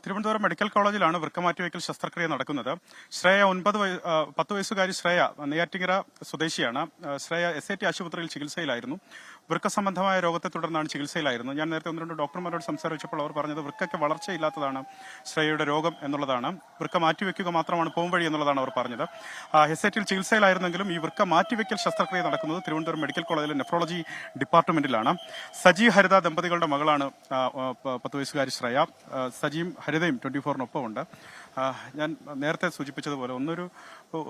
Thiruvananthapuram medical കോളേജിലാണ് വൃക്ക മാറ്റിവെക്കൽ ശസ്ത്രക്രിയ നടക്കുന്നത്. ശ്രേയ 10 വയസ്സുകാരി ശ്രേയ നെയ്യാറ്റിങ്കര സ്വദേശിയാണ്. ശ്രേയ SAT ആശുപത്രിയിൽ ചികിത്സയിലായിരുന്നു. വൃക്ക സംബന്ധമായ രോഗത്തെ തുടർന്നാണ് ചികിത്സയിൽ. ഞാൻ നേരത്തെ 1-2 ഡോക്ടർമാരോട് സംസാരിച്ചപ്പോൾ അവർ പറഞ്ഞത് വൃക്കയ്ക്ക് വളർച്ചയില്ലാത്തതാണ് ശ്രേയയുടെ രോഗം എന്നുള്ളതാണ്. വൃക്ക മാറ്റിവെക്കുക മാത്രമാണ് പോംവഴി എന്നുള്ളതാണ് അവർ പറഞ്ഞത്. SATയിൽ ചികിത്സയിലായിരുന്നെങ്കിലും ഈ വൃക്ക മാറ്റിവെക്കൽ ശസ്ത്രക്രിയ നടക്കുന്നത് തിരുവനന്തപുരം മെഡിക്കൽ കോളേജിലെ നെഫ്രോളജി ഡിപ്പാർട്ട്മെന്റിലാണ്. സജി ഹരിത ദമ്പതികളുടെ മകളാണ് 10 വയസ്സുകാരി ശ്രേയ. സജിയും ഹരിതയും 24-നൊപ്പം ഉണ്ട്. ഞാൻ നേരത്തെ സൂചിപ്പിച്ചതുപോലെ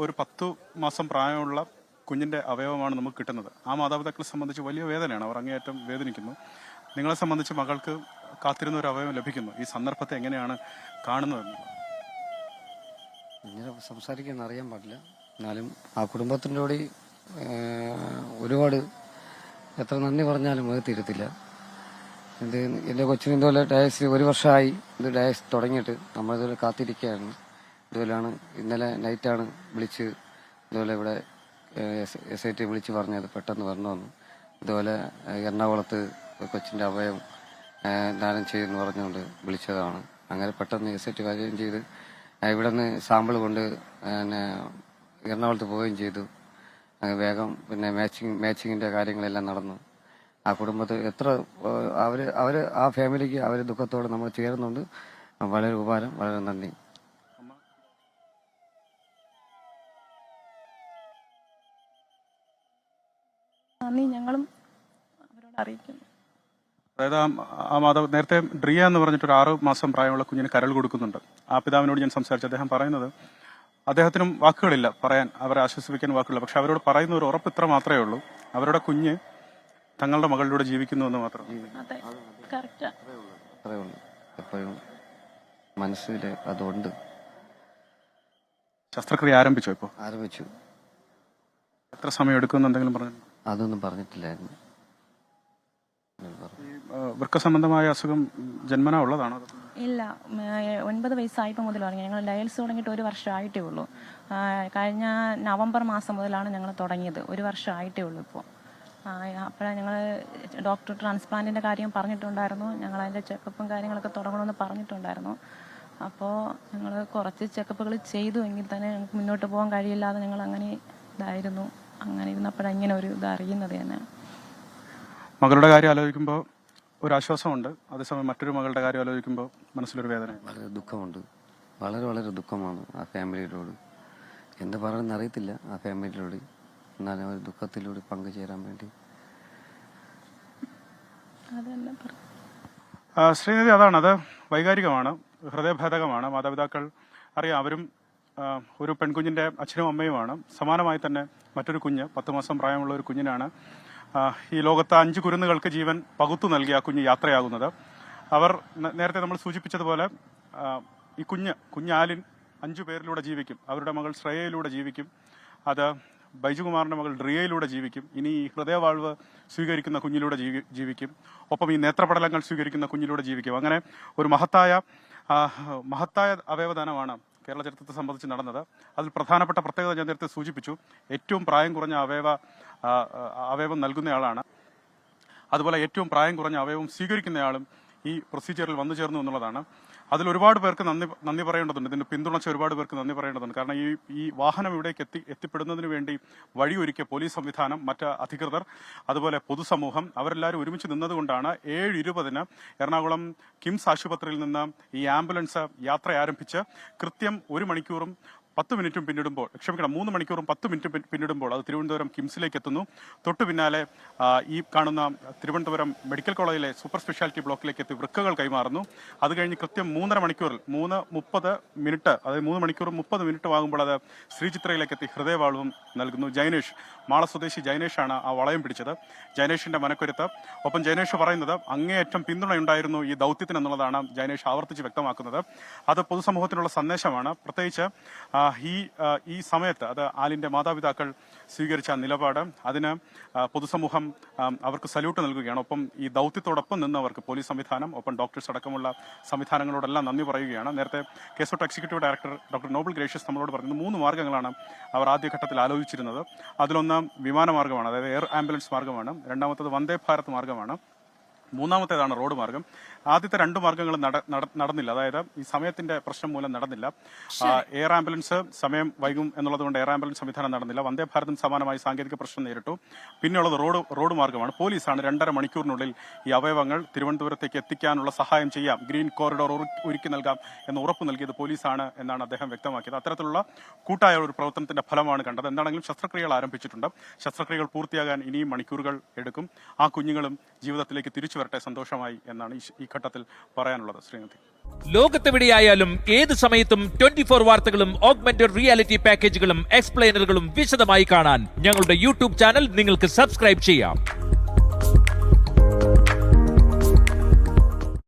ഒരു 10 മാസം പ്രായമുള്ള കുഞ്ഞിന്റെ അവയവമാണ് നമുക്ക് കിട്ടുന്നത്. ആ മാതാപിതാക്കളെ സംബന്ധിച്ച് വലിയ വേദനയാണ്. അവർ അങ്ങേയറ്റം വേദനിക്കുന്നു. നിങ്ങളെ സംബന്ധിച്ച് മകൾക്ക് കാത്തിരുന്ന ഒരു അവയവം ലഭിക്കുന്നു. ഈ സന്ദർഭത്തെ എങ്ങനെയാണ് കാണുന്നത്? ഇങ്ങനെ സംസാരിക്കാൻ അറിയാൻ പാടില്ല. എന്നാലും ആ കുടുംബത്തിൻ്റെ കൂടി ഒരുപാട് എത്ര നന്ദി പറഞ്ഞാലും അത് തീരത്തില്ല. എൻ്റെ കൊച്ചിന് ഇതുപോലെ ഡയാലിസിസ് 1 വർഷമായി. ഇത് ഡയാലിസിസ് തുടങ്ങിയിട്ട് നമ്മളിതുപോലെ കാത്തിരിക്കുകയായിരുന്നു. ഇതുപോലെയാണ് ഇന്നലെ നൈറ്റാണ് വിളിച്ച് ഇതുപോലെ ഇവിടെ SAT വിളിച്ച് പറഞ്ഞത് പെട്ടെന്ന് വരണമെന്ന്. ഇതുപോലെ എറണാകുളത്ത് കൊച്ചിൻ്റെ അവയവം ദാനം ചെയ്യുമെന്ന് പറഞ്ഞുകൊണ്ട് വിളിച്ചതാണ്. അങ്ങനെ പെട്ടെന്ന് SAT വരികയും ചെയ്ത് ഇവിടെ നിന്ന് സാമ്പിൾ കൊണ്ട് എറണാകുളത്ത് പോവുകയും ചെയ്തു. വേഗം പിന്നെ മാച്ചിങ്ങിൻ്റെ കാര്യങ്ങളെല്ലാം നടന്നു. ആ കുടുംബത്തിൽ അവര് ആ ഫാമിലിക്ക് അവര് ദുഃഖത്തോടെ നമ്മൾ ചേർന്നുണ്ട്. വളരെ ഉപകാരം, വളരെ നന്ദി. ഞങ്ങളും അവരോട് അറിയിക്കുന്നു. അതായത് ആ മാതാവ് നേരത്തെ ഡ്രിയ എന്ന് പറഞ്ഞിട്ടൊരു 6 മാസം പ്രായമുള്ള കുഞ്ഞിന് കരൾ കൊടുക്കുന്നുണ്ട്. ആ പിതാവിനോട് ഞാൻ സംസാരിച്ചു. അദ്ദേഹം പറയുന്നത് അദ്ദേഹത്തിനും വാക്കുകളില്ല പറയാൻ, അവരെ ആശ്വസിപ്പിക്കാൻ വാക്കുകളില്ല. പക്ഷെ അവരോട് പറയുന്ന ഒരു ഉറപ്പ് ഇത്ര മാത്രമേ ഉള്ളൂ: അവരുടെ കുഞ്ഞ് തങ്ങളുടെ മകളിലൂടെ ജീവിക്കുന്നു എന്ന് മാത്രം. എപ്പോഴും മനസ്സിൽ അതുകൊണ്ട്. ശസ്ത്രക്രിയ ആരംഭിച്ചോ? ഇപ്പോൾ ആരംഭിച്ചു. എത്ര സമയം എടുക്കുമെന്ന് എന്തെങ്കിലും പറഞ്ഞു? അതൊന്നും പറഞ്ഞിട്ടില്ലായിരുന്നു. വൃക്ക സംബന്ധമായ അസുഖം ജന്മനാ ഉള്ളതാണോ? ഇല്ല, 9 വയസ്സായപ്പോൾ മുതൽ തുടങ്ങി. ഞങ്ങൾ ഡയാലിസിസ് തുടങ്ങിയിട്ട് 1 വർഷമായിട്ടേ ഉള്ളൂ. കഴിഞ്ഞ നവംബർ മാസം മുതലാണ് ഞങ്ങൾ തുടങ്ങിയത്. 1 വർഷമായിട്ടേ ഉള്ളൂ ഇപ്പോൾ. അപ്പോഴാണ് ഞങ്ങൾ ഡോക്ടർ ട്രാൻസ്പ്ലാന്റിൻ്റെ കാര്യം പറഞ്ഞിട്ടുണ്ടായിരുന്നു. ഞങ്ങൾ അതിൻ്റെ ചെക്കപ്പും കാര്യങ്ങളൊക്കെ തുടങ്ങണമെന്ന് പറഞ്ഞിട്ടുണ്ടായിരുന്നു. അപ്പോൾ ഞങ്ങൾ കുറച്ച് ചെക്കപ്പുകൾ ചെയ്തു. എങ്കിൽ തന്നെ ഞങ്ങൾക്ക് മുന്നോട്ട് പോകാൻ കഴിയില്ലാതെ ഞങ്ങൾ അങ്ങനെ ഇതായിരുന്നു. അങ്ങനെ ഇരുന്നപ്പോഴാണ് ഇങ്ങനെ ഒരു ഇത് അറിയുന്നത് തന്നെ. മകളുടെ കാര്യം ആലോചിക്കുമ്പോൾ ഒരു ആശ്വാസമുണ്ട്. അതേസമയം മറ്റൊരു മകളുടെ കാര്യം ആലോചിക്കുമ്പോൾ മനസ്സിലൊരു വേദന, വളരെ ദുഃഖമുണ്ട്. വളരെ വളരെ ദുഃഖമാണ് ആ ഫാമിലിയോട്. എന്ത് പറയുമെന്ന് അറിയത്തില്ല ആ ഫാമിലിയോട്. എന്നാലും ഒരു ദുഃഖത്തിലൂടെ പങ്കുചേരാൻ വേണ്ടി. ശ്രീനിധി, അത് വൈകാരികമാണ്, ഹൃദയഭേദകമാണ്. മാതാപിതാക്കൾ അറിയാം, അവരും ഒരു പെൺകുഞ്ഞിന്റെ അച്ഛനും അമ്മയുമാണ്. സമാനമായി തന്നെ മറ്റൊരു കുഞ്ഞ്, 10 മാസം പ്രായമുള്ള ഒരു കുഞ്ഞിനാണ് ഈ ലോകത്ത് 5 കുരുന്നുകൾക്ക് ജീവൻ പകുത്തു നൽകി ആ കുഞ്ഞ് യാത്രയാകുന്നത്. അവർ നേരത്തെ നമ്മൾ സൂചിപ്പിച്ചതുപോലെ ഈ കുഞ്ഞാലിൻ 5 പേരിലൂടെ ജീവിക്കും. അവരുടെ മകൾ ശ്രേയയിലൂടെ ജീവിക്കും. അത് ബൈജുകുമാറിന്റെ മകൾ ഡ്രിയയിലൂടെ ജീവിക്കും. ഇനി ഈ ഹൃദയവാൾവ് സ്വീകരിക്കുന്ന കുഞ്ഞിലൂടെ ജീവിക്കും. ഒപ്പം ഈ നേത്രപടലങ്ങൾ സ്വീകരിക്കുന്ന കുഞ്ഞിലൂടെ ജീവിക്കും. അങ്ങനെ ഒരു മഹത്തായ അവയവദാനമാണ് കേരള ചരിത്രത്തെ സംബന്ധിച്ച് നടന്നത്. അതിൽ പ്രധാനപ്പെട്ട പ്രത്യേകത ഞാൻ നേരത്തെ സൂചിപ്പിച്ചു. ഏറ്റവും പ്രായം കുറഞ്ഞ അവയവം നൽകുന്നയാളാണ്. അതുപോലെ ഏറ്റവും പ്രായം കുറഞ്ഞ അവയവം സ്വീകരിക്കുന്നയാളും ഈ പ്രൊസീജിയറിൽ വന്നു ചേർന്നു എന്നുള്ളതാണ്. അതിൽ ഒരുപാട് പേർക്ക് നന്ദി പറയേണ്ടതുണ്ട്. ഇതിന് പിന്തുണച്ച ഒരുപാട് പേർക്ക് നന്ദി പറയേണ്ടതുണ്ട്. കാരണം ഈ വാഹനം ഇവിടേക്ക് എത്തിപ്പെടുന്നതിന് വേണ്ടി വഴിയൊരുക്കിയ പോലീസ് സംവിധാനം, മറ്റ് അധികൃതർ, അതുപോലെ പൊതുസമൂഹം, അവരെല്ലാവരും ഒരുമിച്ച് നിന്നതുകൊണ്ടാണ് 7:20 എറണാകുളം കിംസ് ആശുപത്രിയിൽ നിന്ന് ഈ ആംബുലൻസ് യാത്ര ആരംഭിച്ച് കൃത്യം 1 മണിക്കൂറും 10 മിനിറ്റും പിന്നിടുമ്പോൾ, 3 മണിക്കൂറും 10 മിനിറ്റും പിന്നിടുമ്പോൾ അത് തിരുവനന്തപുരം കിംസിലേക്ക് എത്തുന്നു. തൊട്ടു പിന്നാലെ ഈ കാണുന്ന തിരുവനന്തപുരം മെഡിക്കൽ കോളേജിലെ സൂപ്പർ സ്പെഷ്യാലിറ്റി ബ്ലോക്കിലേക്ക് എത്തി വൃക്കകൾ കൈമാറുന്നു. അത് കഴിഞ്ഞ് കൃത്യം 3:30 മണിക്കൂറിൽ 3:30 അതായത് 3 മണിക്കൂറും 30 മിനിറ്റും ആകുമ്പോൾ അത് ശ്രീചിത്രയിലേക്ക് എത്തി ഹൃദയവാൾവും നൽകുന്നു. ജൈനേഷ്, മാള സ്വദേശി ജൈനേഷാണ് ആ വളയം പിടിച്ചത്. ജൈനേഷിന്റെ മനക്കരുത്ത്. ഒപ്പം ജൈനേഷ് പറയുന്നത് അങ്ങേയറ്റം പിന്തുണയുണ്ടായിരുന്നു ഈ ദൗത്യത്തിന് എന്നുള്ളതാണ് ജൈനേഷ് ആവർത്തിച്ച് വ്യക്തമാക്കുന്നത്. അത് പൊതുസമൂഹത്തിനുള്ള സന്ദേശമാണ്. പ്രത്യേകിച്ച് ഈ സമയത്ത് അത് ആലിന്റെ മാതാപിതാക്കൾ സ്വീകരിച്ച നിലപാട്, അതിന് പൊതുസമൂഹം അവർക്ക് സല്യൂട്ട് നൽകുകയാണ്. ഒപ്പം ഈ ദൗത്യത്തോടൊപ്പം നിന്നവർക്ക് പോലീസ് സംവിധാനം, ഒപ്പം ഡോക്ടേഴ്സ് അടക്കമുള്ള സംവിധാനങ്ങളോടെല്ലാം നന്ദി പറയുകയാണ്. നേരത്തെ കേസോട്ട് executive director doctor Noble Gracious നമ്മളോട് പറഞ്ഞത് 3 മാർഗ്ഗങ്ങളാണ് അവർ ആദ്യഘട്ടത്തിൽ ആലോചിച്ചിരുന്നത്. അതിലൊന്ന് വിമാനമാർഗ്ഗമാണ്, അതായത് എയർ ആംബുലൻസ് മാർഗ്ഗമാണ്. രണ്ടാമത്തത് വന്ദേ ഭാരത് മാർഗ്ഗമാണ്. മൂന്നാമത്തേതാണ് റോഡ് മാർഗം. ആദ്യത്തെ 2 മാർഗ്ഗങ്ങളും നടന്നില്ല. അതായത് ഈ സമയത്തിന്റെ പ്രശ്നം മൂലം നടന്നില്ല. എയർ ആംബുലൻസ് സമയം വൈകും എന്നുള്ളതുകൊണ്ട് എയർ ആംബുലൻസ് സംവിധാനം നടന്നില്ല. വന്ദേ ഭാരതും സമാനമായി സാങ്കേതിക പ്രശ്നം നേരിട്ടു. പിന്നെയുള്ളത് റോഡ് മാർഗ്ഗമാണ്. പോലീസാണ് 2.5 മണിക്കൂറിനുള്ളിൽ ഈ അവയവങ്ങൾ തിരുവനന്തപുരത്തേക്ക് എത്തിക്കാനുള്ള സഹായം ചെയ്യാം, ഗ്രീൻ കോറിഡോർ ഒരുക്കി നൽകാം എന്ന് ഉറപ്പ് നൽകിയത് പോലീസാണ് എന്നാണ് അദ്ദേഹം വ്യക്തമാക്കിയത്. അത്തരത്തിലുള്ള കൂട്ടായ ഒരു പ്രവർത്തനത്തിന്റെ ഫലമാണ് കണ്ടത്. എന്താണെങ്കിലും ശസ്ത്രക്രിയകൾ ആരംഭിച്ചിട്ടുണ്ട്. ശസ്ത്രക്രിയകൾ പൂർത്തിയാകാൻ ഇനിയും മണിക്കൂറുകൾ എടുക്കും. ആ കുഞ്ഞുങ്ങളും ജീവിതത്തിലേക്ക് തിരിച്ചു വരട്ടെ സന്തോഷമായി എന്നാണ് ഈ ഘട്ടത്തിൽ പറയാനുള്ളത്. ശ്രീമതി, ലോകത്തെവിടെയായാലും ഏത് സമയത്തും 24 വാർത്തകളും ഓഗ്മെന്റഡ് റിയാലിറ്റി പാക്കേജുകളും എക്സ്പ്ലെയിനറുകളും വിശദമായി കാണാൻ ഞങ്ങളുടെ യൂട്യൂബ് ചാനൽ നിങ്ങൾക്ക് സബ്സ്ക്രൈബ് ചെയ്യാം.